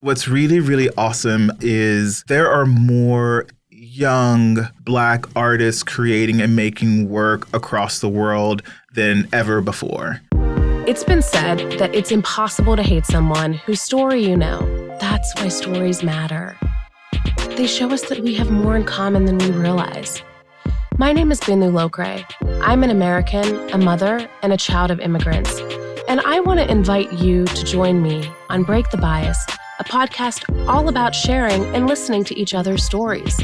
What's really, really awesome is there are more young Black artists creating and making work across the world than ever before. It's been said that it's impossible to hate someone whose story you know. That's why stories matter. They show us that we have more in common than we realize. My name is Bindu Lokre. I'm an American, a mother, and a child of immigrants. And I want to invite you to join me on Break the Bias, a podcast all about sharing and listening to each other's stories.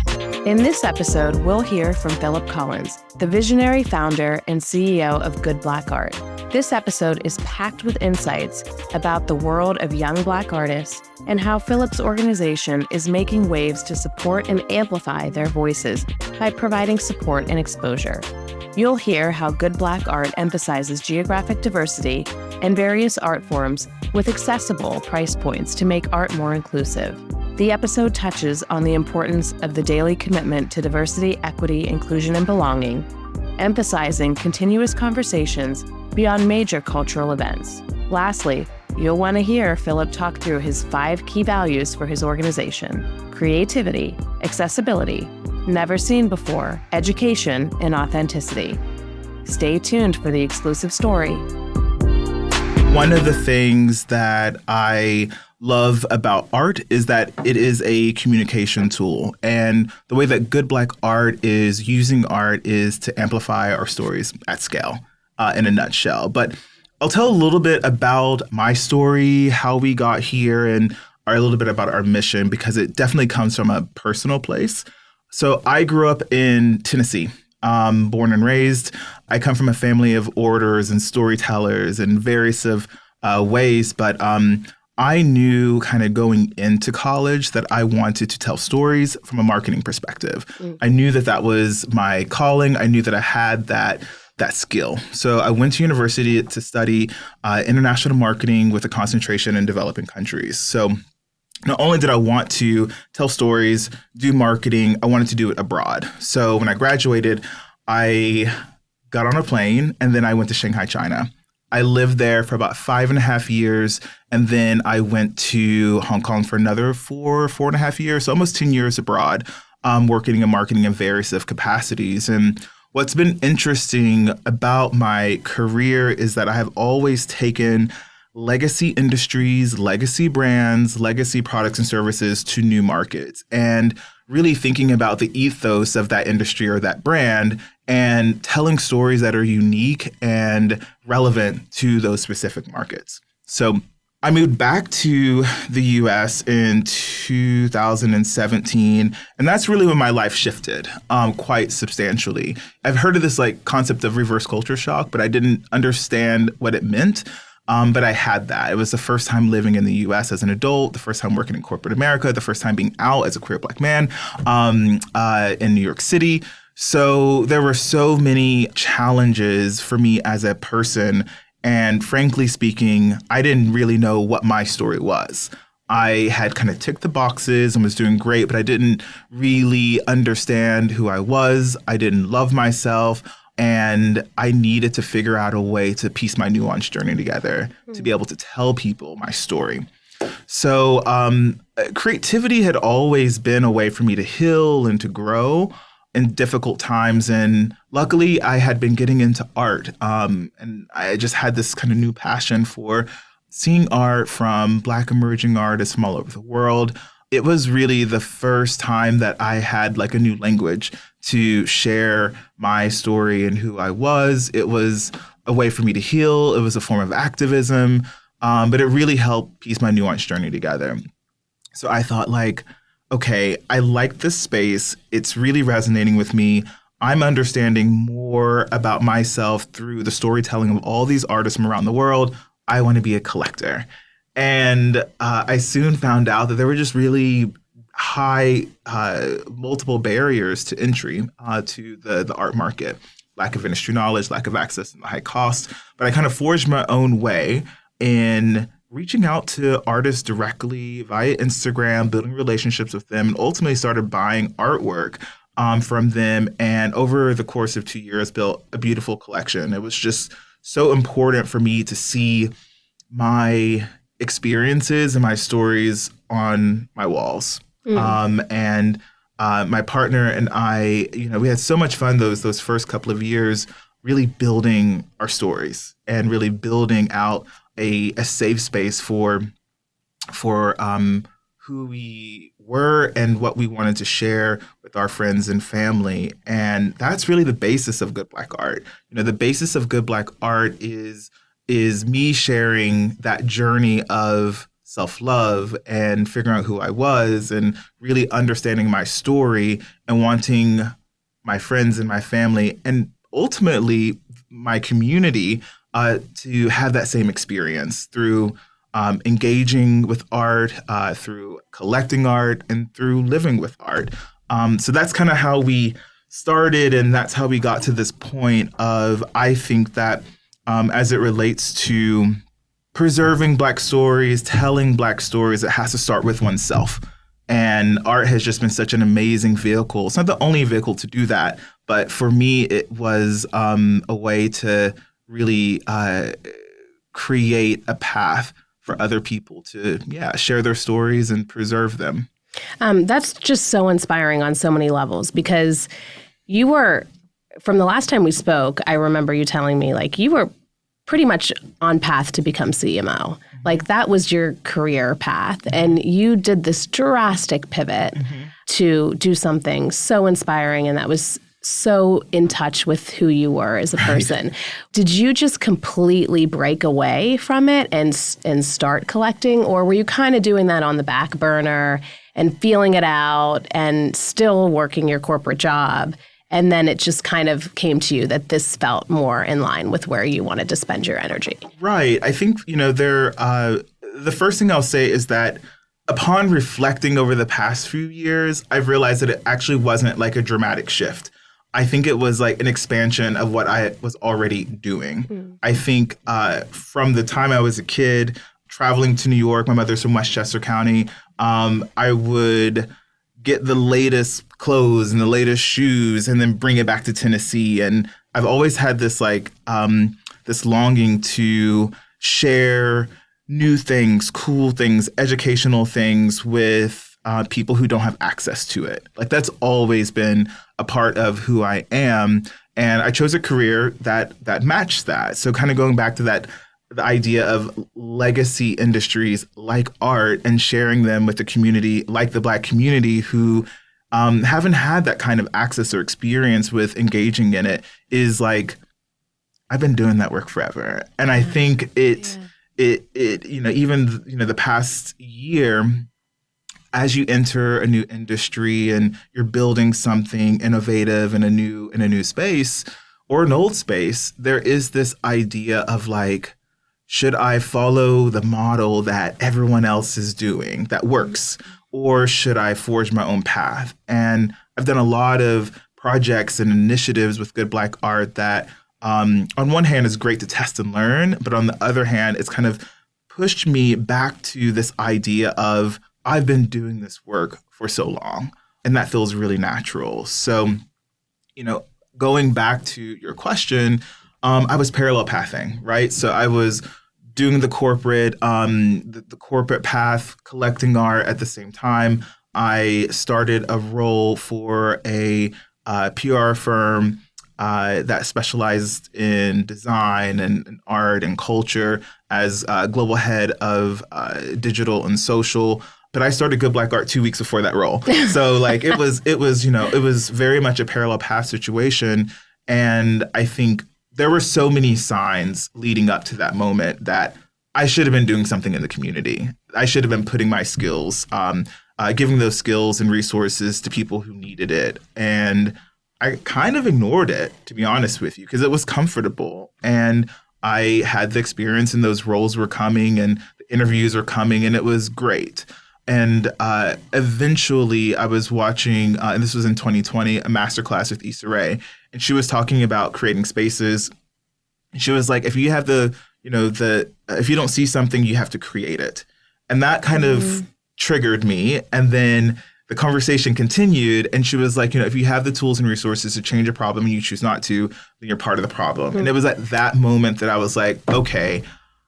In this episode, we'll hear from Phillip Collins, the visionary founder and CEO of Good Black Art. This episode is packed with insights about the world of young Black artists and how Phillip's organization is making waves to support and amplify their voices by providing support and exposure. You'll hear how Good Black Art emphasizes geographic diversity and various art forms with accessible price points to make art more inclusive. The episode touches on the importance of the daily commitment to diversity, equity, inclusion, and belonging, emphasizing continuous conversations beyond major cultural events. Lastly, you'll want to hear Phillip talk through his 5 key values for his organization: creativity, accessibility, never seen before, education, and authenticity. Stay tuned for the exclusive story. One of the things that I love about art is that it is a communication tool. And the way that Good Black Art is using art is to amplify our stories at scale, in a nutshell. But I'll tell a little bit about my story, how we got here, and a little bit about our mission, because it definitely comes from a personal place. So I grew up in Tennessee, born and raised. I come from a family of orators and storytellers in various ways, but I knew kind of going into college that I wanted to tell stories from a marketing perspective. I knew that that was my calling. I knew that I had that skill. So I went to university to study international marketing with a concentration in developing countries. So not only did I want to tell stories, do marketing, I wanted to do it abroad. So when I graduated, I got on a plane and then I went to Shanghai, China. I lived there for about 5.5 years, and then I went to Hong Kong for another 4.5 years, so almost 10 years abroad, working in marketing in various capacities. And what's been interesting about my career is that I have always taken legacy industries, legacy brands, legacy products and services to new markets, and really thinking about the ethos of that industry or that brand and telling stories that are unique and relevant to those specific markets. So I moved back to the US in 2017, and that's really when my life shifted quite substantially. I've heard of this concept of reverse culture shock, but I didn't understand what it meant. But I had that. It was the first time living in the U.S. as an adult, the first time working in corporate America, the first time being out as a queer Black man in New York City. So there were so many challenges for me as a person. And frankly speaking, I didn't really know what my story was. I had kind of ticked the boxes and was doing great, but I didn't really understand who I was. I didn't love myself. And I needed to figure out a way to piece my nuanced journey together to be able to tell people my story. So creativity had always been a way for me to heal and to grow in difficult times. And luckily, I had been getting into art. And I just had this kind of new passion for seeing art from Black emerging artists from all over the world. It was really the first time that I had a new language to share my story and who I was. It was a way for me to heal. It was a form of activism, but it really helped piece my nuanced journey together. So I thought okay, I like this space. It's really resonating with me. I'm understanding more about myself through the storytelling of all these artists from around the world. I want to be a collector. And I soon found out that there were just really high multiple barriers to entry to the art market. Lack of industry knowledge, lack of access, and the high cost. But I kind of forged my own way in reaching out to artists directly via Instagram, building relationships with them, and ultimately started buying artwork from them. And over the course of 2 years, built a beautiful collection. It was just so important for me to see my experiences and my stories on my walls. And my partner and I, we had so much fun those first couple of years, really building our stories and really building out a safe space for who we were and what we wanted to share with our friends and family. And that's really the basis of Good Black Art. The basis of Good Black Art is me sharing that journey of self-love and figuring out who I was and really understanding my story and wanting my friends and my family and ultimately my community to have that same experience through engaging with art, through collecting art, and through living with art. So that's kind of how we started, and that's how we got to this point of, I think that as it relates to preserving Black stories, telling Black stories, it has to start with oneself. And art has just been such an amazing vehicle. It's not the only vehicle to do that, but for me, it was a way to really create a path for other people to, share their stories and preserve them. That's just so inspiring on so many levels, because you were, from the last time we spoke, I remember you telling me, like, you were pretty much on path to become CMO. Like, that was your career path. And you did this drastic pivot to do something so inspiring, and that was so in touch with who you were as a person. Did you just completely break away from it and start collecting, or were you kind of doing that on the back burner and feeling it out and still working your corporate job? And then it just kind of came to you that this felt more in line with where you wanted to spend your energy. Right. I think, the first thing I'll say is that upon reflecting over the past few years, I've realized that it actually wasn't like a dramatic shift. I think it was like an expansion of what I was already doing. I think from the time I was a kid, traveling to New York, my mother's from Westchester County, I would get the latest clothes and the latest shoes and then bring it back to Tennessee. And I've always had this this longing to share new things, cool things, educational things with people who don't have access to it. Like, that's always been a part of who I am. And I chose a career that matched that. So kind of going back to the idea of legacy industries like art and sharing them with the community, like the Black community, who haven't had that kind of access or experience with engaging in it, is like, I've been doing that work forever. And I think it even the past year, as you enter a new industry and you're building something innovative in a new space or an old space, there is this idea of like, should I follow the model that everyone else is doing that works, or should I forge my own path? And I've done a lot of projects and initiatives with Good Black Art that on one hand is great to test and learn, but on the other hand, it's kind of pushed me back to this idea of, I've been doing this work for so long, and that feels really natural. So, going back to your question, I was parallel pathing, right? So I was doing the corporate path, collecting art at the same time. I started a role for a PR firm that specialized in design and art and culture as global head of digital and social. But I started Good Black Art 2 weeks before that role. So like it was very much a parallel path situation. And I think there were so many signs leading up to that moment that I should have been doing something in the community. I should have been putting my skills, giving those skills and resources to people who needed it. And I kind of ignored it, to be honest with you, because it was comfortable. And I had the experience, and those roles were coming and the interviews were coming, and it was great. And eventually I was watching, and this was in 2020, a masterclass with Issa Rae, and she was talking about creating spaces. And she was like, if you have if you don't see something, you have to create it. And that kind of triggered me. And then the conversation continued, and she was like, if you have the tools and resources to change a problem and you choose not to, then you're part of the problem. And it was at that moment that I was like, okay,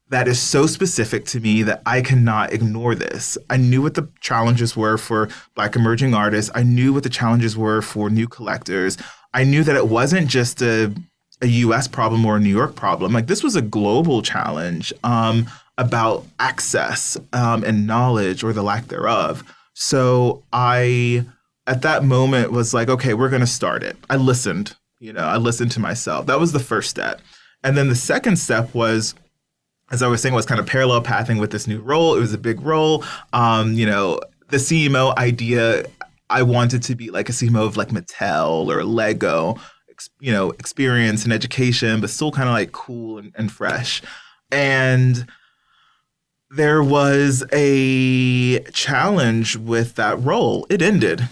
that is so specific to me that I cannot ignore this. I knew what the challenges were for Black emerging artists. I knew what the challenges were for new collectors. I knew that it wasn't just a US problem or a New York problem. Like, this was a global challenge about access and knowledge, or the lack thereof. So I, at that moment, was like, okay, we're going to start it. I listened to myself. That was the first step. And then the second step was, as I was saying, was kind of parallel pathing with this new role. It was a big role. The CMO idea, I wanted to be like a CMO of like Mattel or Lego, experience and education, but still kind of like cool and fresh. And there was a challenge with that role. It ended.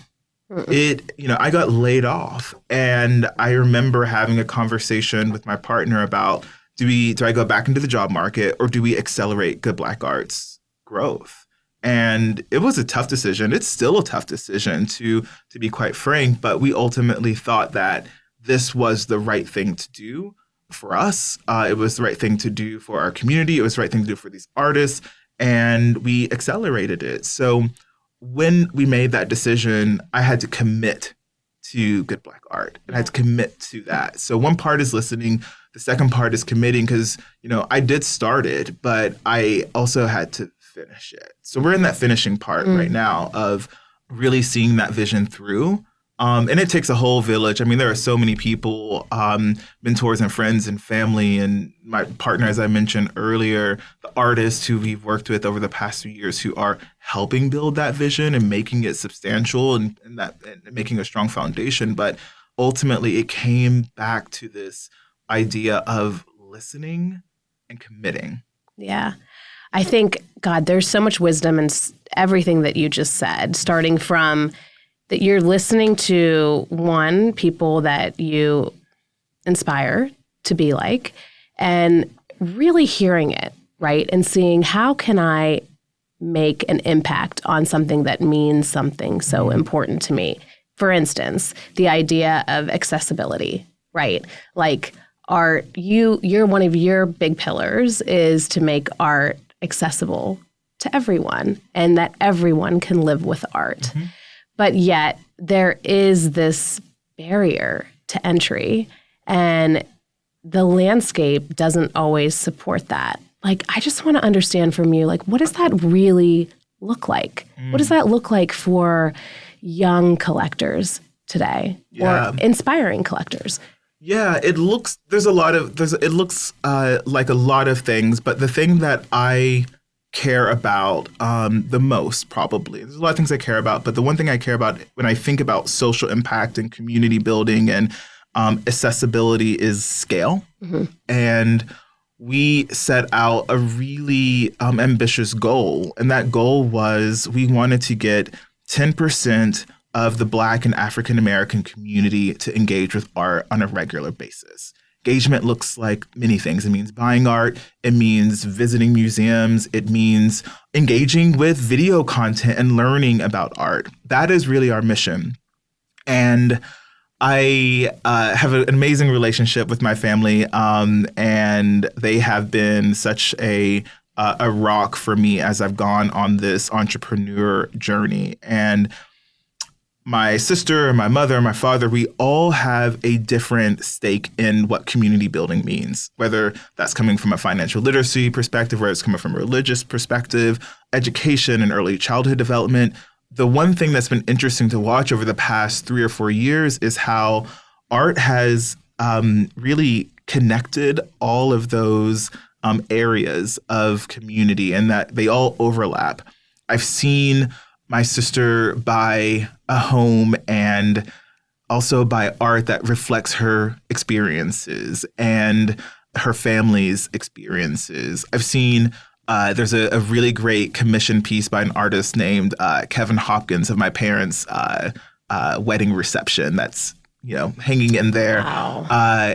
I got laid off, and I remember having a conversation with my partner about, do I go back into the job market, or do we accelerate Good Black Art's growth? And it was a tough decision. It's still a tough decision, to be quite frank, but we ultimately thought that this was the right thing to do for us. It was the right thing to do for our community. It was the right thing to do for these artists, and we accelerated it. So when we made that decision, I had to commit to Good Black Art, and I had to commit to that. So one part is listening. The second part is committing, because, I did start it, but I also had to finish it. So we're in that finishing part right now of really seeing that vision through. And it takes a whole village. I mean, there are so many people, mentors and friends and family, and my partner, as I mentioned earlier, the artists who we've worked with over the past few years who are helping build that vision and making it substantial and making a strong foundation. But ultimately, it came back to this idea of listening and committing. Yeah. I think, God, there's so much wisdom in everything that you just said, starting from that you're listening to, one, people that you inspire to be like, and really hearing it, right? And seeing, how can I make an impact on something that means something so important to me? For instance, the idea of accessibility, right? Like art, you're one of your big pillars is to make art accessible to everyone, and that everyone can live with art. Mm-hmm. But yet there is this barrier to entry, and the landscape doesn't always support that. Like, I just want to understand from you, like, what does that really look like? What does that look like for young collectors today, or inspiring collectors? Yeah, it looks like a lot of things, but the thing that I care about the most, probably, there's a lot of things I care about, but the one thing I care about when I think about social impact and community building and accessibility is scale. Mm-hmm. And we set out a really ambitious goal, and that goal was, we wanted to get 10% of the Black and African American community to engage with art on a regular basis. Engagement looks like many things. It means buying art. It means visiting museums. It means engaging with video content and learning about art. That is really our mission. And I have an amazing relationship with my family, and they have been such a rock for me as I've gone on this entrepreneur journey. And my sister, my mother, my father, we all have a different stake in what community building means, whether that's coming from a financial literacy perspective, whether it's coming from a religious perspective, education and early childhood development. The one thing that's been interesting to watch over the past 3 or 4 years is how art has really connected all of those areas of community, and that they all overlap. I've seen my sister buy a home and also buy art that reflects her experiences and her family's experiences. I've seen there's a really great commission piece by an artist named Kevin Hopkins of my parents' wedding reception that's hanging in there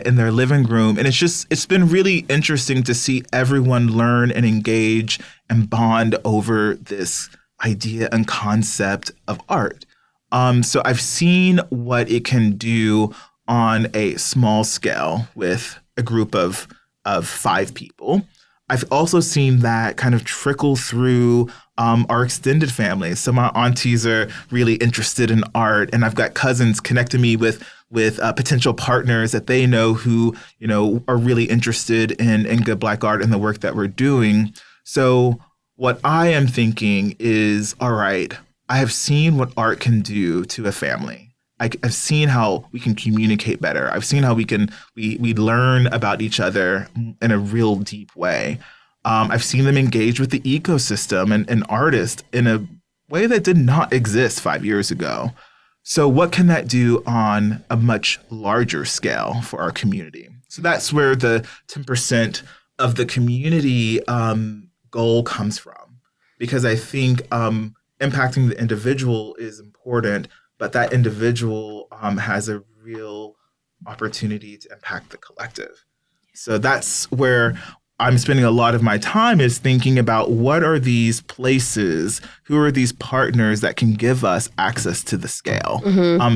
in their living room. And it's been really interesting to see everyone learn and engage and bond over this idea and concept of art. So I've seen what it can do on a small scale with a group of 5 people. I've also seen that kind of trickle through our extended family. So my aunties are really interested in art, and I've got cousins connecting me with potential partners that they know who, are really interested in good Black art and the work that we're doing. So what I am thinking is, all right, I have seen what art can do to a family. I've seen how we can communicate better. I've seen how we learn about each other in a real deep way. I've seen them engage with the ecosystem and artists in a way that did not exist 5 years ago. So what can that do on a much larger scale for our community? So that's where the 10% of the community goal comes from, because I think impacting the individual is important, but that individual has a real opportunity to impact the collective. So that's where I'm spending a lot of my time, is thinking about what are these places, who are these partners that can give us access to the scale,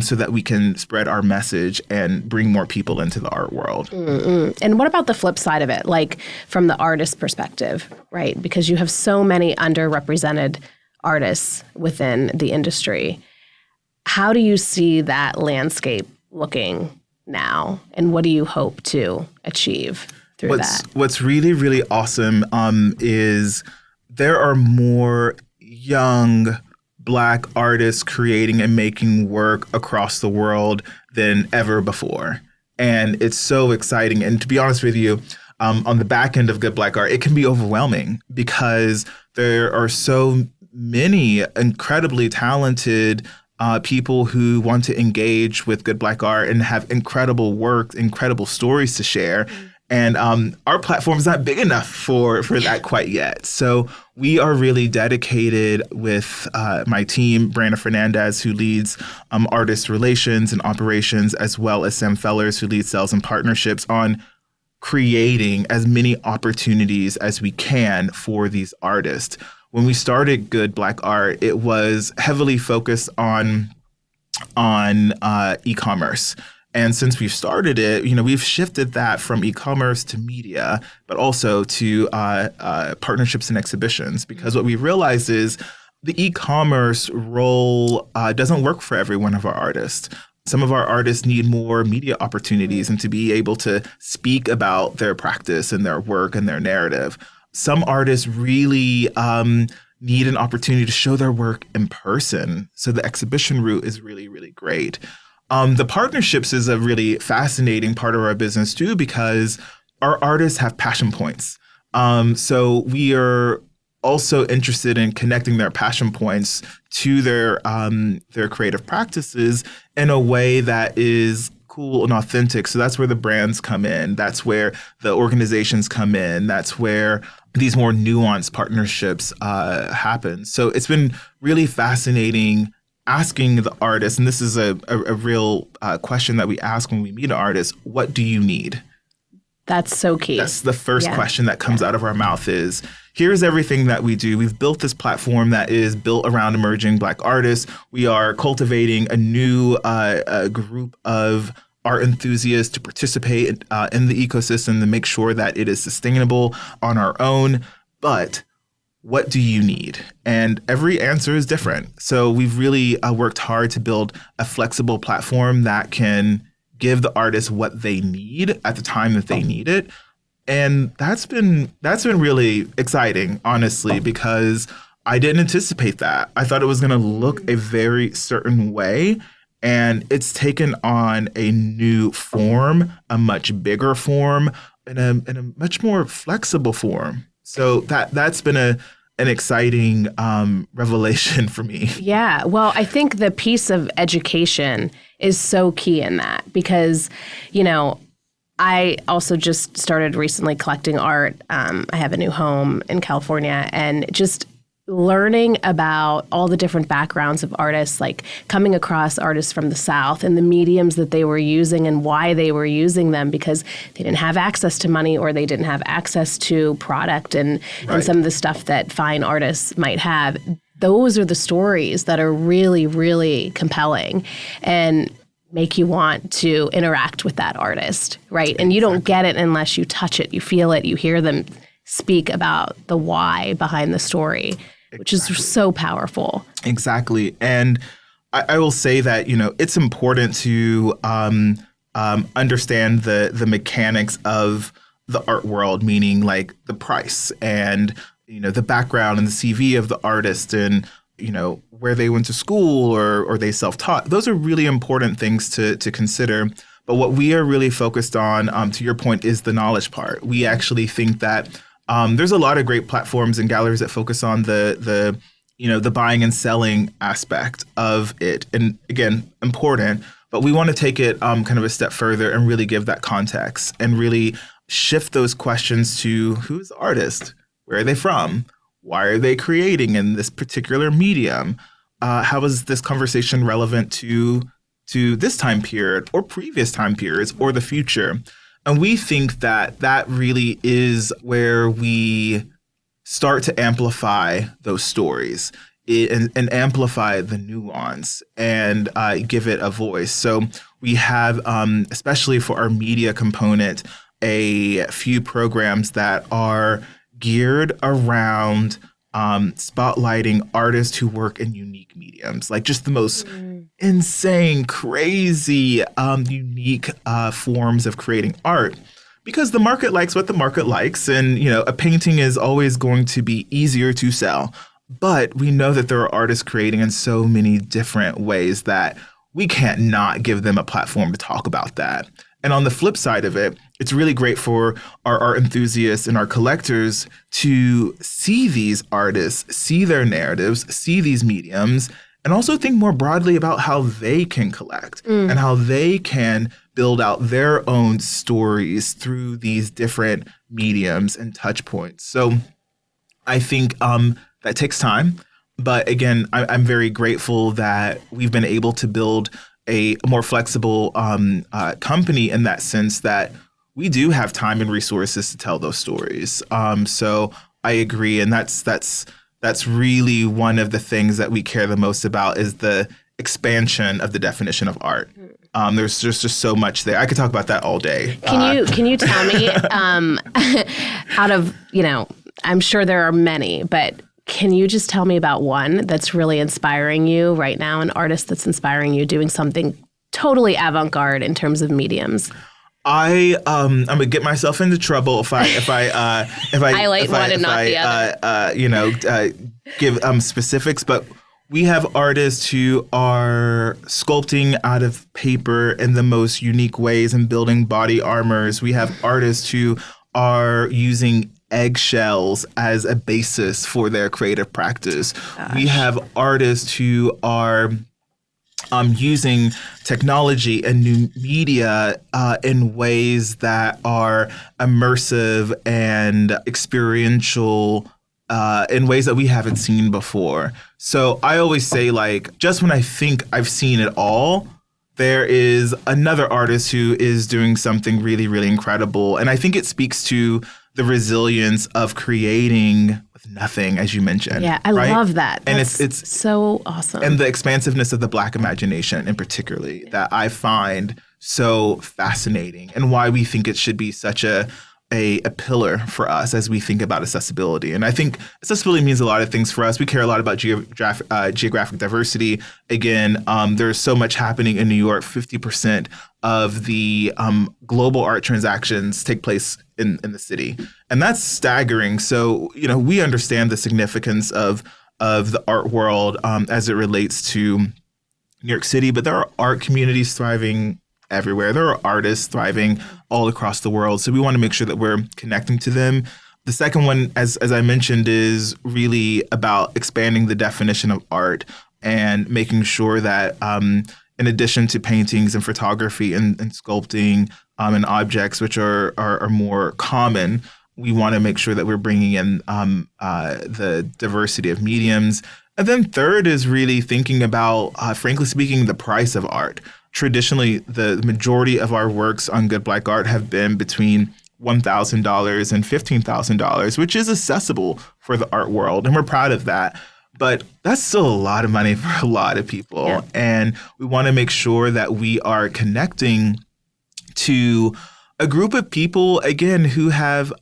so that we can spread our message and bring more people into the art world. And what about the flip side of it, like from the artist perspective, right? Because you have so many underrepresented artists within the industry. How do you see that landscape looking now, and what do you hope to achieve through that? What's really, really awesome is there are more young Black artists creating and making work across the world than ever before. And it's so exciting. And to be honest with you, on the back end of good Black art, it can be overwhelming because there are so many incredibly talented people who want to engage with good Black art and have incredible work, incredible stories to share. And our platform is not big enough for that quite yet. So we are really dedicated with my team, Brandon Fernandez, who leads artist relations and operations, as well as Sam Fellers, who leads sales and partnerships, on creating as many opportunities as we can for these artists. When we started Good Black Art, it was heavily focused on e-commerce. And since we've started it, we've shifted that from e-commerce to media, but also to partnerships and exhibitions. Because what we realized is the e-commerce role doesn't work for every one of our artists. Some of our artists need more media opportunities and to be able to speak about their practice and their work and their narrative. Some artists really need an opportunity to show their work in person. So the exhibition route is really, really great. The partnerships is a really fascinating part of our business too, because our artists have passion points. So we are also interested in connecting their passion points to their creative practices in a way that is cool and authentic. So that's where the brands come in. That's where the organizations come in. That's where these more nuanced partnerships happen. So it's been really fascinating asking the artist, and this is a real question that we ask when we meet an artist: what do you need? That's so key. That's the first question that comes out of our mouth is, here's everything that we do. We've built this platform that is built around emerging Black artists. We are cultivating a new group of art enthusiasts to participate in the ecosystem to make sure that it is sustainable on our own. But what do you need? And every answer is different. So we've really worked hard to build a flexible platform that can give the artists what they need at the time that they need it. And that's been really exciting, honestly, because I didn't anticipate that. I thought it was going to look a very certain way. And it's taken on a new form, a much bigger form, and a much more flexible form. So that's been an exciting revelation for me. Yeah. Well, I think the piece of education is so key in that because, I also just started recently collecting art. I have a new home in California, and just learning about all the different backgrounds of artists, like coming across artists from the South and the mediums that they were using and why they were using them, because they didn't have access to money or they didn't have access to product and some of the stuff that fine artists might have. Those are the stories that are really, really compelling and make you want to interact with that artist, right? And you don't get it unless you touch it, you feel it, you hear them speak about the why behind the story, which is so powerful. Exactly. And I will say that, it's important to understand the mechanics of the art world, meaning like the price and, the background and the CV of the artist and, where they went to school or they self-taught. Those are really important things to consider. But what we are really focused on, to your point, is the knowledge part. We actually think that there's a lot of great platforms and galleries that focus on the buying and selling aspect of it. And again, important, but we want to take it kind of a step further and really give that context and really shift those questions to who's the artist? Where are they from? Why are they creating in this particular medium? How is this conversation relevant to this time period or previous time periods or the future? And we think that really is where we start to amplify those stories and amplify the nuance and give it a voice. So we have, especially for our media component, a few programs that are geared around spotlighting artists who work in unique mediums, like just the most insane, crazy, unique forms of creating art. Because the market likes what the market likes, and a painting is always going to be easier to sell. But we know that there are artists creating in so many different ways that we can't not give them a platform to talk about that. And on the flip side of it, it's really great for our art enthusiasts and our collectors to see these artists, see their narratives, see these mediums, and also think more broadly about how they can collect and how they can build out their own stories through these different mediums and touch points. So I think that takes time. But again, I'm very grateful that we've been able to build a more flexible company in that sense that we do have time and resources to tell those stories. So I agree. And that's really one of the things that we care the most about is the expansion of the definition of art. There's just so much there. I could talk about that all day. Can you tell me out of, I'm sure there are many, but can you just tell me about one that's really inspiring you right now, an artist that's inspiring you doing something totally avant-garde in terms of mediums? I'm gonna get myself into trouble if I highlight one and not the other. Give specifics, but we have artists who are sculpting out of paper in the most unique ways and building body armors. We have artists who are using eggshells as a basis for their creative practice. Gosh. We have artists who are using technology and new media in ways that are immersive and experiential in ways that we haven't seen before. So I always say, like, just when I think I've seen it all, there is another artist who is doing something really, really incredible. And I think it speaks to the resilience of creating with nothing, as you mentioned. Yeah, I love that. And it's so awesome. And the expansiveness of the Black imagination in particularly that I find so fascinating and why we think it should be such a pillar for us as we think about accessibility. And I think accessibility means a lot of things for us. We care a lot about geographic diversity. Again, there's so much happening in New York. 50% of the global art transactions take place in the city. And that's staggering. So, we understand the significance of the art world as it relates to New York City, but there are art communities thriving everywhere. There are artists thriving all across the world. So we want to make sure that we're connecting to them. The second one, as I mentioned, is really about expanding the definition of art and making sure that in addition to paintings and photography and sculpting and objects, which are more common, we want to make sure that we're bringing in the diversity of mediums. And then third is really thinking about, frankly speaking, the price of art. Traditionally, the majority of our works on Good Black Art have been between $1,000 and $15,000, which is accessible for the art world. And we're proud of that. But that's still a lot of money for a lot of people. Yeah. And we want to make sure that we are connecting to a group of people, again, who have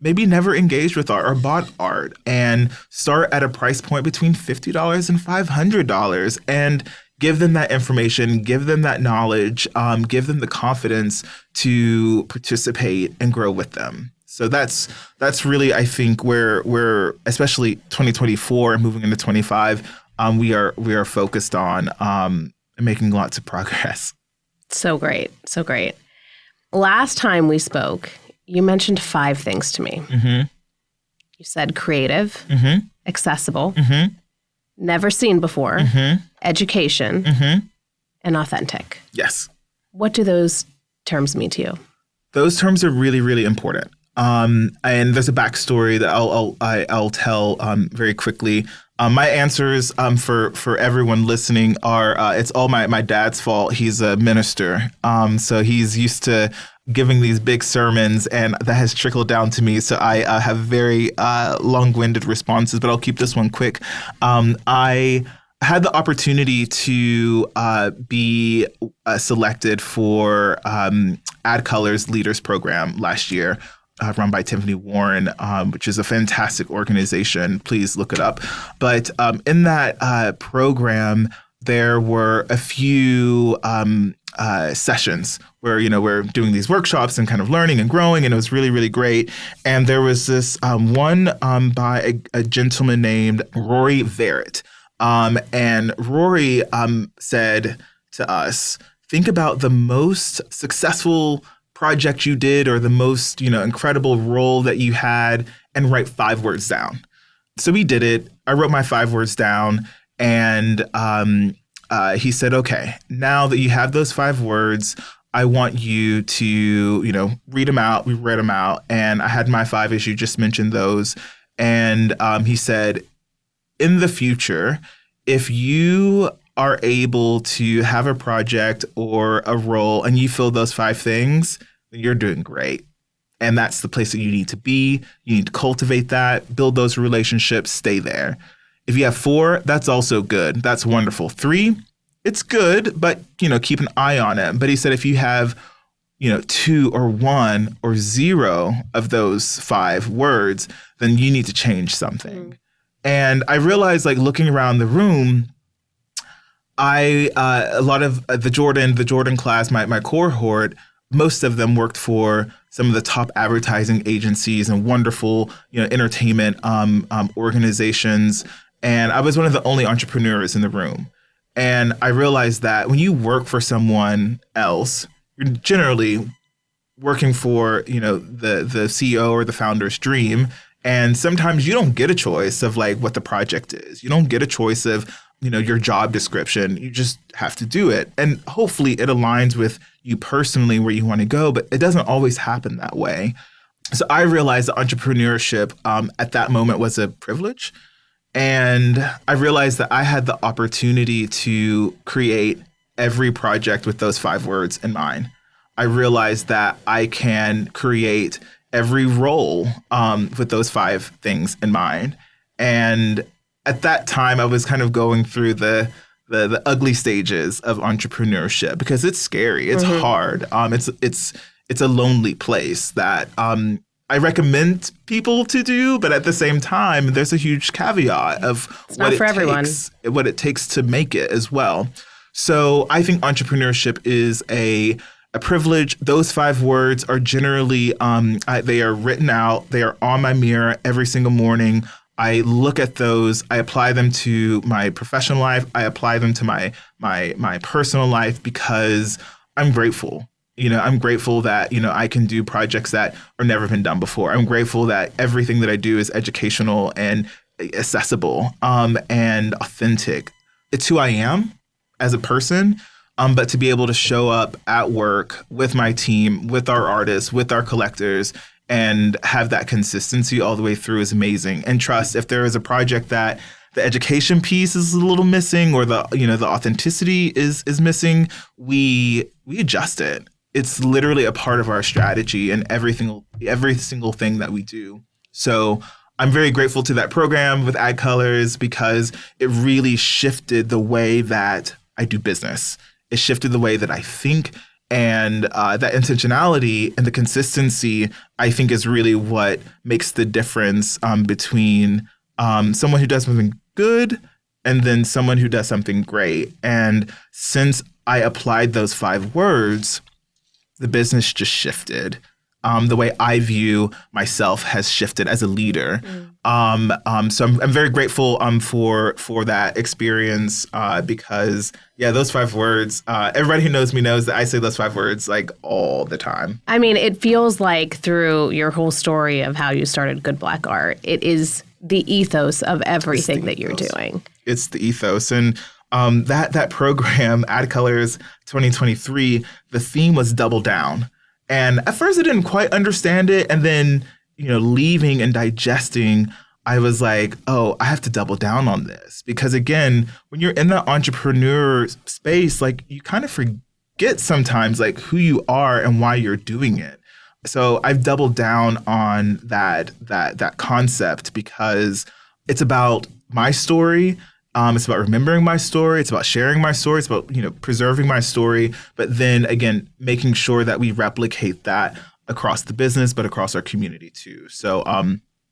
maybe never engaged with art or bought art, and start at a price point between $50 and $500 and give them that information, give them that knowledge, give them the confidence to participate and grow with them. So that's really, I think, where we're, especially 2024 and moving into 25, we are focused on making lots of progress. So great. So great. Last time we spoke, you mentioned 5 things to me. Mm-hmm. You said creative, Mm-hmm. accessible, Mm-hmm. never seen before, Mm-hmm. education, Mm-hmm. and authentic. Yes. What do those terms mean to you? Those terms are really, really important. And there's a backstory that I'll tell very quickly. My answers for everyone listening are it's all my dad's fault. He's a minister, so he's used to giving these big sermons, and that has trickled down to me. So I have very long-winded responses, but I'll keep this one quick. I had the opportunity to be selected for Ad Colors Leaders Program last year. Run by Tiffany Warren, which is a fantastic organization. Please look it up. But in that program, there were a few sessions where, we're doing these workshops and kind of learning and growing, and it was really, really great. And there was this one by a gentleman named Rory Verrett. And Rory said to us, think about the most successful project you did or the most, incredible role that you had, and write 5 words down. So we did it. I wrote my 5 words down, and he said, okay, now that you have those 5 words, I want you to, read them out. We read them out, and I had my 5 as you just mentioned those. And he said, in the future, if you are able to have a project or a role and you fill those 5 things, you're doing great. And that's the place that you need to be. You need to cultivate that, build those relationships, stay there. If you have 4, that's also good. That's wonderful. 3, it's good, but, keep an eye on it. But he said, if you have, 2 or 1 or 0 of those 5 words, then you need to change something. And I realized, looking around the room, a lot of the Jordan class, my cohort, most of them worked for some of the top advertising agencies and wonderful, entertainment organizations. And I was one of the only entrepreneurs in the room. And I realized that when you work for someone else, you're generally working for, the CEO or the founder's dream. And sometimes you don't get a choice of what the project is. You don't get a choice of, your job description. You just have to do it. And hopefully it aligns with you personally where you want to go, but it doesn't always happen that way. So I realized that entrepreneurship at that moment was a privilege. And I realized that I had the opportunity to create every project with those 5 words in mind. I realized that I can create every role with those 5 things in mind. And at that time, I was kind of going through the ugly stages of entrepreneurship because it's scary. It's hard. It's a lonely place that I recommend people to do, but at the same time, there's a huge caveat of what it takes to make it as well. So I think entrepreneurship is a privilege. Those 5 words are generally they are written out. They are on my mirror every single morning. I look at those, I apply them to my professional life, I apply them to my personal life because I'm grateful. I'm grateful that, I can do projects that are never been done before. I'm grateful that everything that I do is educational and accessible and authentic. It's who I am as a person, but to be able to show up at work with my team, with our artists, with our collectors, and have that consistency all the way through is amazing. And trust, if there is a project that the education piece is a little missing or the authenticity is missing, we adjust it. It's literally a part of our strategy and every single thing that we do. So I'm very grateful to that program with Ad Colors because it really shifted the way that I do business. It shifted the way that I think. And that intentionality and the consistency, I think, is really what makes the difference between someone who does something good and then someone who does something great. And since I applied those 5 words, the business just shifted. The way I view myself has shifted as a leader. So I'm very grateful for that experience because, those 5 words, everybody who knows me knows that I say those 5 words like all the time. I mean, it feels like through your whole story of how you started Good Black Art, it is the ethos of everything that you're doing. It's the ethos. And that program, Ad Colors 2023, the theme was double down. And at first I didn't quite understand it. And then, leaving and digesting, I was like, oh, I have to double down on this. Because again, when you're in the entrepreneur space, like you kind of forget sometimes like who you are and why you're doing it. So I've doubled down on that concept because it's about my story. It's about remembering my story. It's about sharing my story. It's about, preserving my story. But then again, making sure that we replicate that across the business, but across our community too. So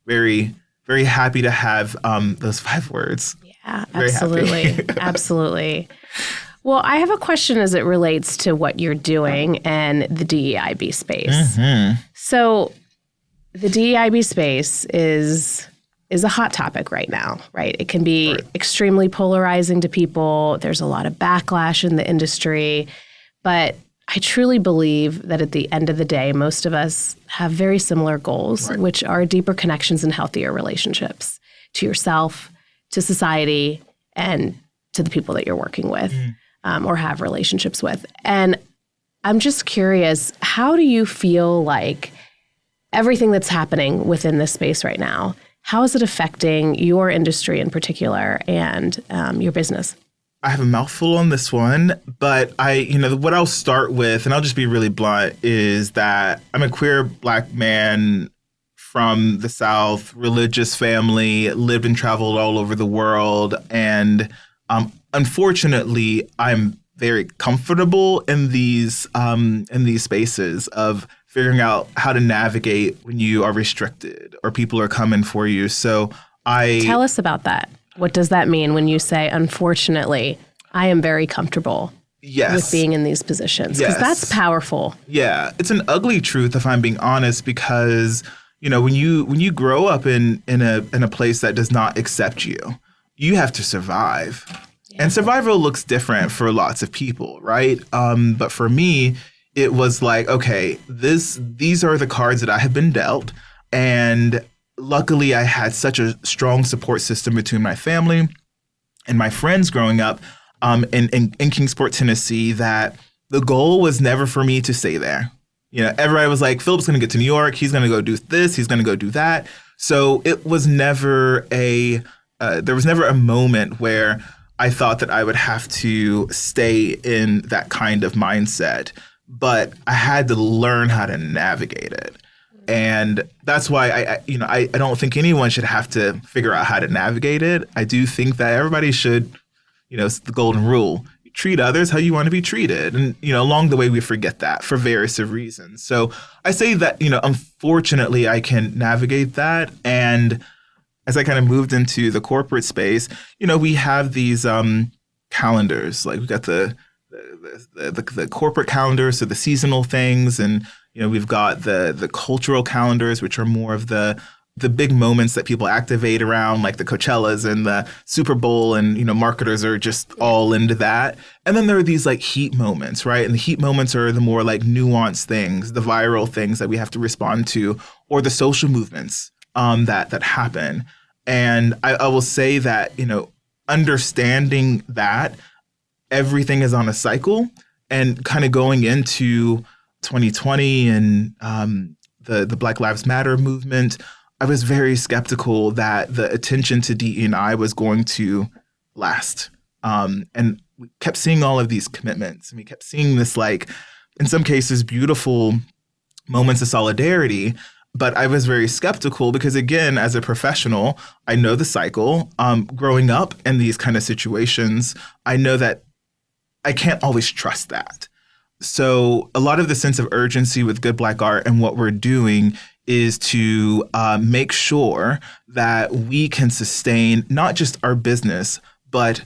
very, very happy to have those 5 words. Yeah, absolutely. Absolutely. Well, I have a question as it relates to what you're doing and the DEIB space. Mm-hmm. So the DEIB space is a hot topic right now, right? It can be extremely polarizing to people. There's a lot of backlash in the industry. But I truly believe that at the end of the day, most of us have very similar goals, which are deeper connections and healthier relationships to yourself, to society, and to the people that you're working with or have relationships with. And I'm just curious, how do you feel like everything that's happening within this space right now, how is it affecting your industry in particular and your business? I have a mouthful on this one, but what I'll start with, and I'll just be really blunt, is that I'm a queer Black man from the South, religious family, lived and traveled all over the world. And unfortunately, I'm very comfortable in these spaces of figuring out how to navigate when you are restricted or people are coming for you. So tell us about that. What does that mean when you say, unfortunately, I am very comfortable with being in these positions? Because that's powerful. Yeah, it's an ugly truth if I'm being honest, because when you grow up in a place that does not accept you, you have to survive. Yeah. And survival looks different for lots of people, right? But for me, it was like, okay, these are the cards that I have been dealt. And luckily, I had such a strong support system between my family and my friends growing up in Kingsport, Tennessee, that the goal was never for me to stay there. Everybody was like, Philip's going to get to New York. He's going to go do this. He's going to go do that. So it was never there was never a moment where I thought that I would have to stay in that kind of mindset. But I had to learn how to navigate it. And that's why I don't think anyone should have to figure out how to navigate it. I do think that everybody should, it's the golden rule. You treat others how you want to be treated. And, along the way, we forget that for various reasons. So I say that, unfortunately, I can navigate that. And as I kind of moved into the corporate space, we have these calendars. Like we got the corporate calendars, so the seasonal things, and we've got the cultural calendars, which are more of the big moments that people activate around, like the Coachellas and the Super Bowl, and marketers are just all into that. And then there are these like heat moments, right? And the heat moments are the more like nuanced things, the viral things that we have to respond to, or the social movements that happen. And I will say that understanding that everything is on a cycle, and kind of going into 2020 and the Black Lives Matter movement, I was very skeptical that the attention to DE&I was going to last. And we kept seeing all of these commitments, and we kept seeing this, like, in some cases, beautiful moments of solidarity. But I was very skeptical because, again, as a professional, I know the cycle. Growing up in these kind of situations, I know that I can't always trust that. So a lot of the sense of urgency with Good Black Art and what we're doing is to make sure that we can sustain not just our business, but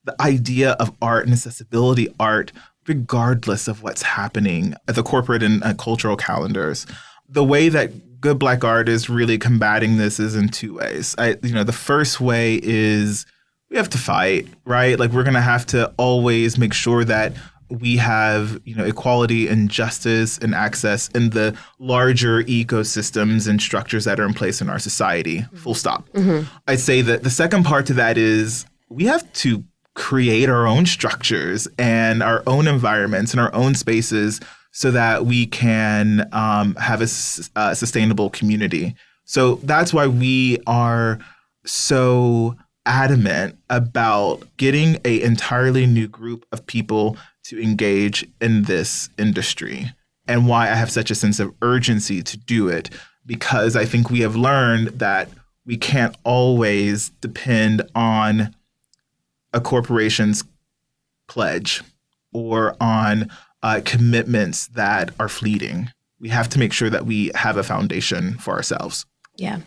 the idea of art and accessibility art, regardless of what's happening at the corporate and cultural calendars. The way that Good Black Art is really combating this is in two ways. The first way is we have to fight, right? Like we're going to have to always make sure that we have, equality and justice and access in the larger ecosystems and structures that are in place in our society, full stop. I'd say that the second part to that is we have to create our own structures and our own environments and our own spaces so that we can have a sustainable community. So that's why we are so adamant about getting an entirely new group of people to engage in this industry, and why I have such a sense of urgency to do it, because I think we have learned that we can't always depend on a corporation's pledge or on commitments that are fleeting. We have to make sure that we have a foundation for ourselves. Yeah,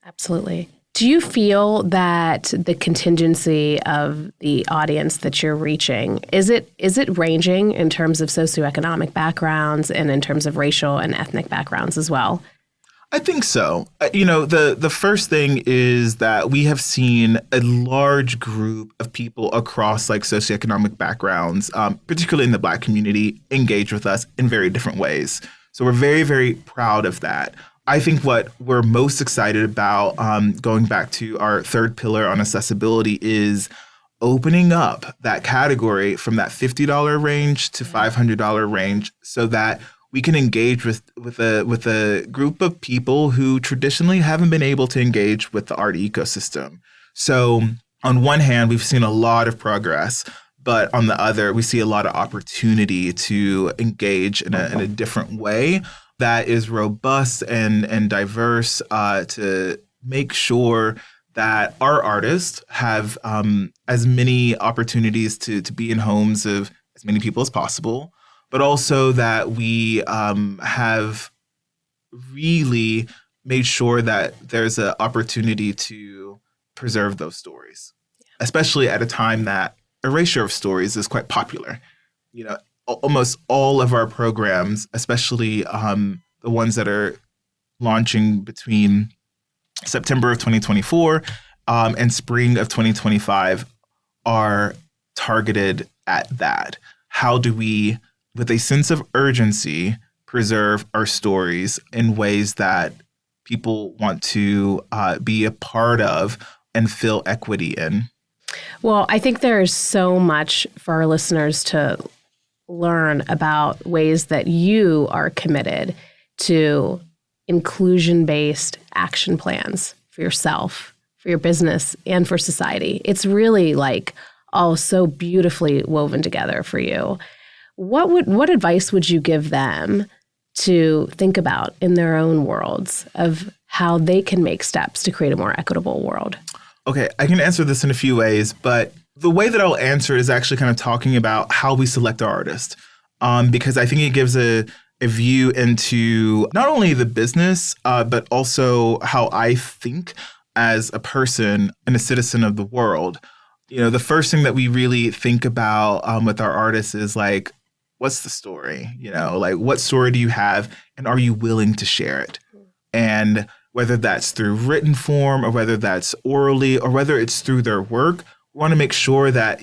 absolutely. Do you feel that the contingency of the audience that you're reaching, is it ranging in terms of socioeconomic backgrounds and in terms of racial and ethnic backgrounds as well? I think so. The first thing is that we have seen a large group of people across socioeconomic backgrounds, particularly in the Black community, engage with us in very different ways. So we're very, very proud of that. I think what we're most excited about, going back to our third pillar on accessibility, is opening up that category from that $50 range to $500 range so that we can engage with a group of people who traditionally haven't been able to engage with the art ecosystem. So on one hand, we've seen a lot of progress, but on the other, we see a lot of opportunity to engage in a different way that is robust and diverse, to make sure that our artists have as many opportunities to be in homes of as many people as possible, but also that we have really made sure that there's an opportunity to preserve those stories, especially at a time that erasure of stories is quite popular. Almost all of our programs, especially the ones that are launching between September of 2024 and spring of 2025, are targeted at that. How do we, with a sense of urgency, preserve our stories in ways that people want to be a part of and feel equity in? Well, I think there is so much for our listeners to learn about ways that you are committed to inclusion-based action plans for yourself, for your business, and for society. It's really all so beautifully woven together for you. What advice would you give them to think about in their own worlds of how they can make steps to create a more equitable world? Okay, I can answer this in a few ways, but the way that I'll answer it is actually kind of talking about how we select our artists, because I think it gives a view into not only the business, but also how I think as a person and a citizen of the world. The first thing that we really think about with our artists is what's the story? What story do you have, and are you willing to share it? And whether that's through written form or whether that's orally or whether it's through their work, we want to make sure that,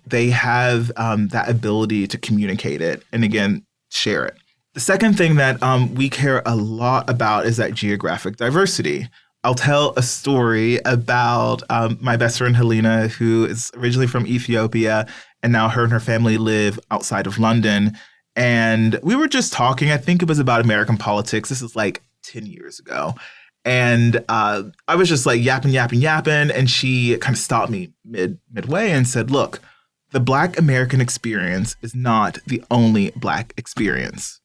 they have that ability to communicate it and, again, share it. The second thing that we care a lot about is that geographic diversity. I'll tell a story about my best friend, Helena, who is originally from Ethiopia, and now her and her family live outside of London. And we were just talking, I think it was about American politics. This is 10 years ago. And I was just yapping. And she kind of stopped me midway and said, look, the Black American experience is not the only Black experience.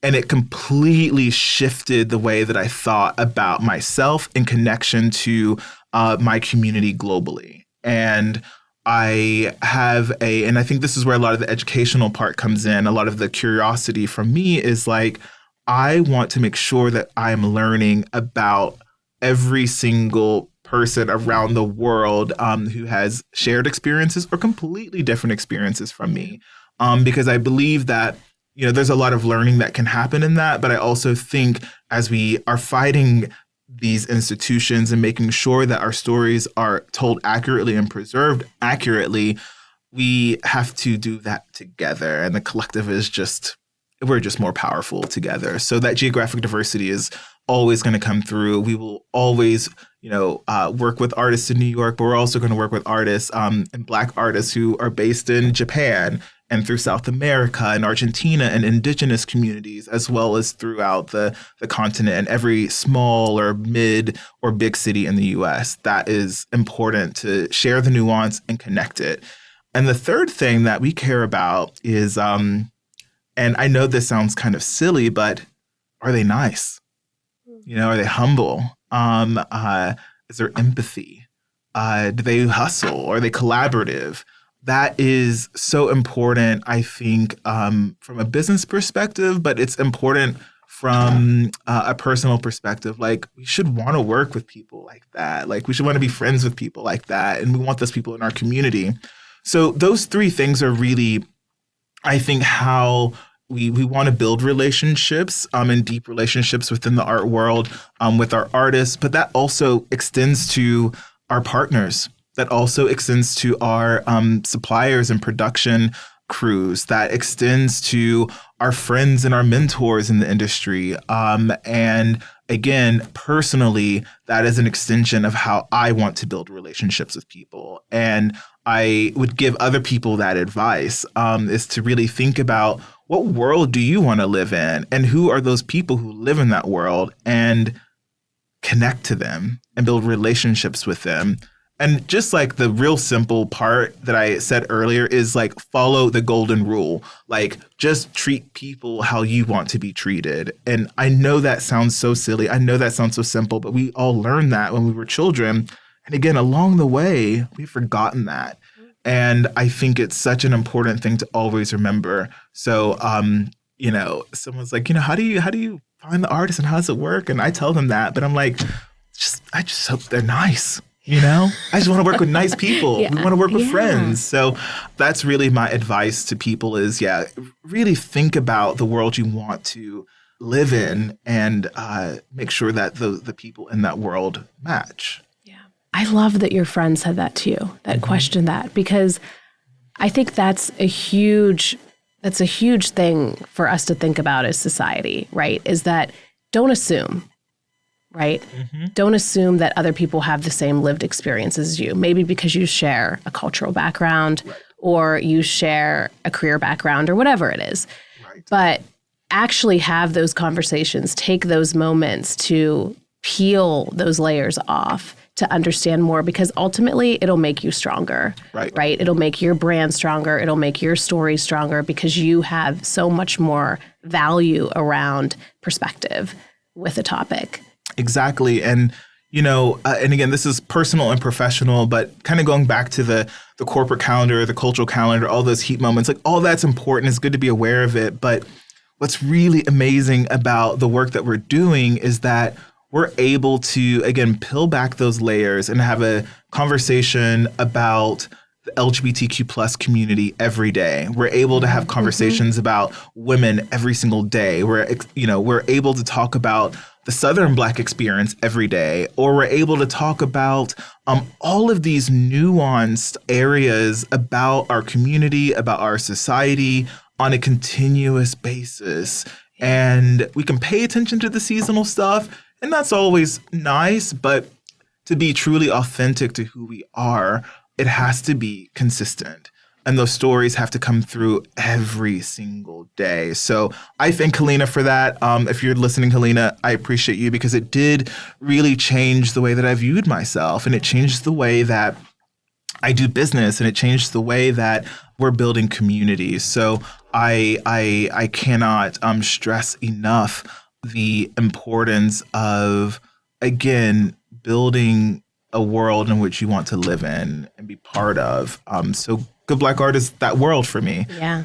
And it completely shifted the way that I thought about myself in connection to my community globally. And I have and I think this is where a lot of the educational part comes in. A lot of the curiosity from me is like, I want to make sure that I'm learning about every single person around the world who has shared experiences or completely different experiences from me. Because I believe that, there's a lot of learning that can happen in that. But I also think as we are fighting these institutions and making sure that our stories are told accurately and preserved accurately, we have to do that together. And the collective we're just more powerful together. So that geographic diversity is always going to come through. We will always, work with artists in New York, but we're also going to work with artists and Black artists who are based in Japan and through South America and Argentina and indigenous communities, as well as throughout the continent and every small or mid or big city in the US. That is important to share the nuance and connect it. And the third thing that we care about is, and I know this sounds kind of silly, but are they nice? Are they humble? Is there empathy? Do they hustle? Are they collaborative? That is so important, I think, from a business perspective, but it's important from a personal perspective. Like, we should want to work with people like that. Like, we should want to be friends with people like that. And we want those people in our community. So those three things are really, I think, how we want to build relationships and deep relationships within the art world with our artists. But that also extends to our partners. That also extends to our suppliers and production crews. That extends to our friends and our mentors in the industry. And again, personally, that is an extension of how I want to build relationships with people. And I would give other people that advice, is to really think about, what world do you want to live in? And who are those people who live in that world? And connect to them and build relationships with them. And just like the real simple part that I said earlier is like, follow the golden rule. Like, just treat people how you want to be treated. And I know that sounds so silly. I know that sounds so simple, but we all learned that when we were children. And again, along the way, we've forgotten that. And I think it's such an important thing to always remember. So, someone's like, how do you find the artist and how does it work? And I tell them that, but I'm like, I just hope they're nice. I just want to work with nice people. We want to work with friends. So that's really my advice to people is, really think about the world you want to live in and make sure that the people in that world match. Yeah. I love that your friend said that to you, that questioned that, because I think that's a huge thing for us to think about as society, right? Is that don't assume. Right? Mm-hmm. Don't assume that other people have the same lived experience as you, maybe because you share a cultural background or you share a career background or whatever it is. Right. But actually have those conversations, take those moments to peel those layers off to understand more, because ultimately it'll make you stronger, right? It'll make your brand stronger. It'll make your story stronger because you have so much more value around perspective with a topic. Exactly. And, and again, this is personal and professional, but kind of going back to the corporate calendar, the cultural calendar, all those heat moments, like all that's important. It's good to be aware of it. But what's really amazing about the work that we're doing is that we're able to, again, peel back those layers and have a conversation about the LGBTQ plus community every day. We're able to have conversations about women every single day. We're able to talk about the Southern Black experience every day, or we're able to talk about all of these nuanced areas about our community, about our society on a continuous basis. And we can pay attention to the seasonal stuff, and that's always nice, but to be truly authentic to who we are, it has to be consistent. And those stories have to come through every single day. So I thank Helena for that. If you're listening, Helena, I appreciate you because it did really change the way that I viewed myself. And it changed the way that I do business. And it changed the way that we're building communities. So I cannot stress enough the importance of, again, building a world in which you want to live in and be part of. So Good Black Art is that world for me. Yeah.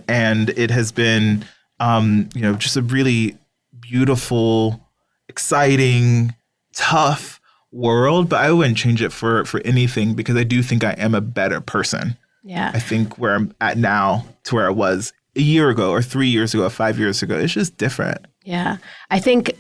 And it has been, just a really beautiful, exciting, tough world, but I wouldn't change it for anything because I do think I am a better person. Yeah. I think where I'm at now to where I was a year ago or 3 years ago or 5 years ago, it's just different. Yeah. I think,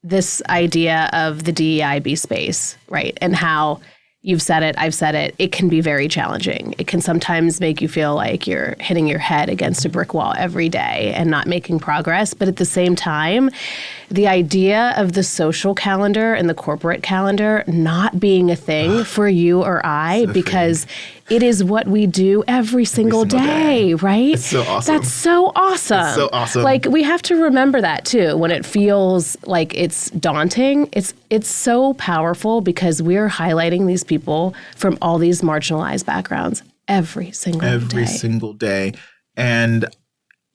this idea of the DEIB space, right? And how you've said it, I've said it, it can be very challenging. It can sometimes make you feel like you're hitting your head against a brick wall every day and not making progress. But at the same time, the idea of the social calendar and the corporate calendar not being a thing for you or I, because it is what we do every single day, right? It's so awesome. That's so awesome. It's so awesome. Like, we have to remember that too. When it feels like it's daunting, it's so powerful because we're highlighting these people from all these marginalized backgrounds every single day. And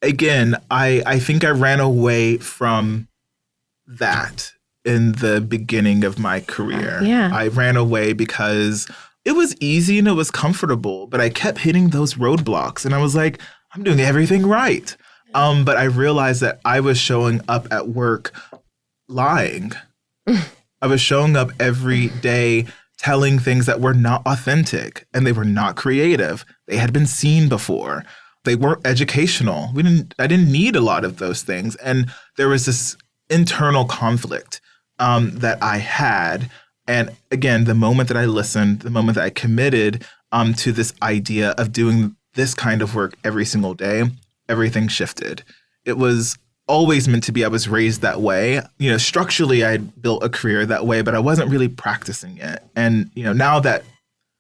again, I think I ran away from that in the beginning of my career. Yeah. I ran away because it was easy and it was comfortable, but I kept hitting those roadblocks and I was like, I'm doing everything right. But I realized that I was showing up at work lying. I was showing up every day telling things that were not authentic and they were not creative. They had been seen before. They weren't educational. I didn't need a lot of those things. And there was this internal conflict that I had. And again, the moment that I listened, the moment that I committed to this idea of doing this kind of work every single day, everything shifted. It was always meant to be. I was raised that way. Structurally, I had built a career that way, but I wasn't really practicing it. And, now that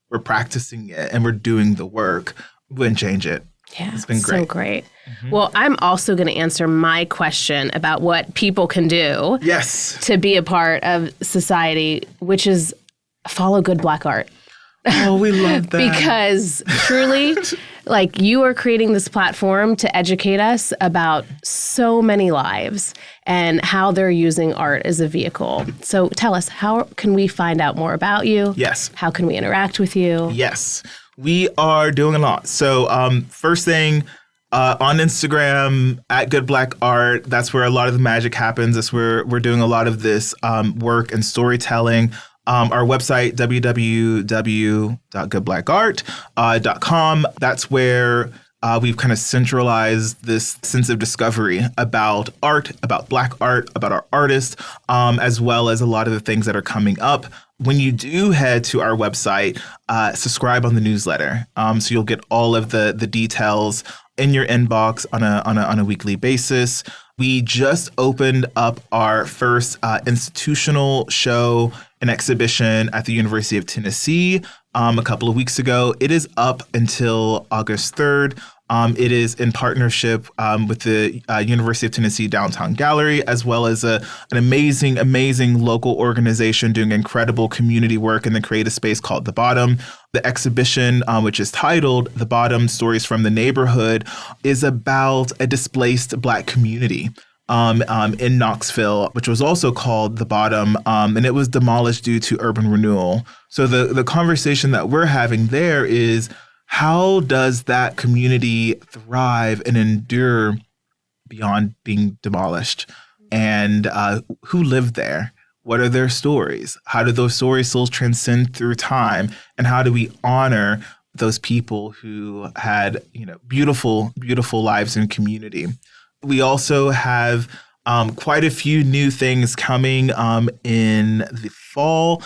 we're practicing it and we're doing the work, we wouldn't change it. Yeah, it's been great. So great. Mm-hmm. Well, I'm also going to answer my question about what people can do to be a part of society, which is follow good Black art. Oh, we love that. Because truly, you are creating this platform to educate us about so many lives and how they're using art as a vehicle. So tell us, how can we find out more about you? Yes. How can we interact with you? Yes. We are doing a lot. So first thing, on Instagram, at Good Black Art, that's where a lot of the magic happens. That's where we're doing a lot of this work and storytelling. Our website, www.goodblackart.com. That's where we've kind of centralized this sense of discovery about art, about Black art, about our artists, as well as a lot of the things that are coming up. When you do head to our website, subscribe on the newsletter. So you'll get all of the details in your inbox on a weekly basis. We just opened up our first institutional show and exhibition at the University of Tennessee a couple of weeks ago. It is up until August 3rd. It is in partnership with the University of Tennessee Downtown Gallery, as well as an amazing, amazing local organization doing incredible community work in the creative space called The Bottom. The exhibition, which is titled The Bottom, Stories from the Neighborhood, is about a displaced Black community in Knoxville, which was also called The Bottom, and it was demolished due to urban renewal. So the conversation that we're having there is, how does that community thrive and endure beyond being demolished? And who lived there? What are their stories? How do those stories still transcend through time? And how do we honor those people who had, beautiful, beautiful lives in community? We also have quite a few new things coming in the fall.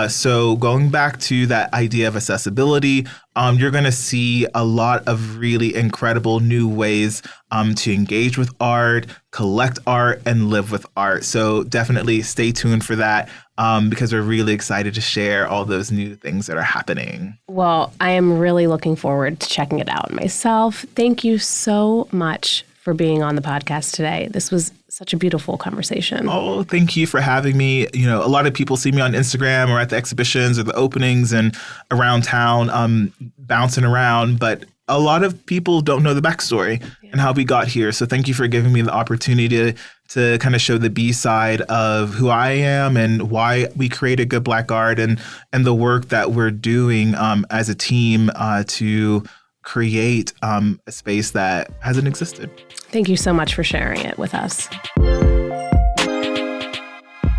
So going back to that idea of accessibility, you're going to see a lot of really incredible new ways to engage with art, collect art, and live with art. So definitely stay tuned for that because we're really excited to share all those new things that are happening. Well, I am really looking forward to checking it out myself. Thank you so much for being on the podcast today. This was such a beautiful conversation. Oh, thank you for having me. A lot of people see me on Instagram or at the exhibitions or the openings and around town bouncing around, but a lot of people don't know the backstory and how we got here. So thank you for giving me the opportunity to kind of show the B side of who I am and why we created Good Black Art and the work that we're doing as a team to create a space that hasn't existed. Thank you so much for sharing it with us.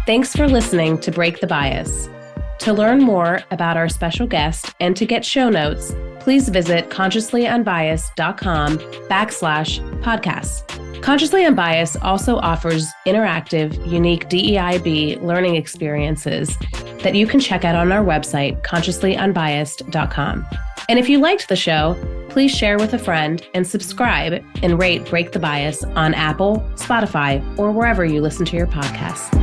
Thanks for listening to Break the Bias. To learn more about our special guest and to get show notes, please visit consciouslyunbiased.com/podcasts. Consciously Unbiased also offers interactive, unique DEIB learning experiences that you can check out on our website, consciouslyunbiased.com. And if you liked the show, please share with a friend and subscribe and rate Break the Bias on Apple, Spotify, or wherever you listen to your podcasts.